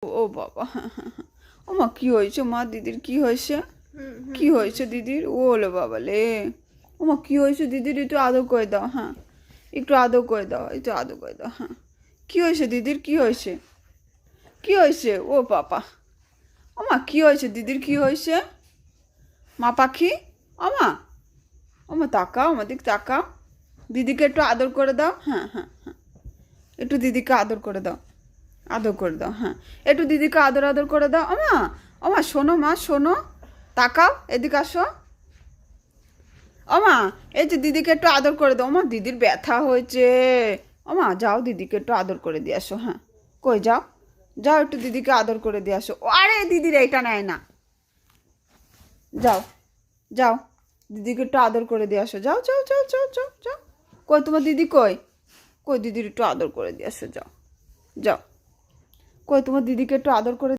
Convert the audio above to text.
ও বাবা, ও মা কি হয়েছে মা? দিদির কি হয়েছে? কি হয়েছে দিদির? ওলে বাবা লে, ও মা কি হয়েছে দিদির? একটু আদর করে দাও, হ্যাঁ একটু আদর করে দাও, একটু আদর করে দাও, হ্যাঁ। কি হয়েছে দিদির? কি হয়েছে? কি হয়েছে? ও বাবা, ও মা কি হয়েছে দিদির? কি হয়েছে মা পাখি? ও মা তাকাও, আমার দিক তাকাও, দিদিকে একটু আদর করে দাও, হ্যাঁ হ্যাঁ হ্যাঁ, একটু দিদিকে আদর করে দাও, আদর করে দাও, হ্যাঁ একটু দিদিকে আদর আদর করে দাও। ওমা শোনো মা, শোনো, তাকাও, এদিকে আসো। ওমা এই যে দিদিকে একটু আদর করে দাও। ওমা দিদির ব্যথা হয়েছে। ওমা যাও দিদিকে একটু আদর করে দিয়ে আসো, হ্যাঁ কই যাও, যাও একটু দিদিকে আদর করে দিয়ে আসো। আরে দিদির এইটা নেয় না, যাও যাও দিদিকে একটু আদর করে দিয়ে আসো, যাও যাও যাও যাও যাও যাও। কই তোমার দিদি? কই কই দিদির একটু আদর করে দিয়ে আসো, যাও যাও। কই তোমার দিদিকে একটু আদর করে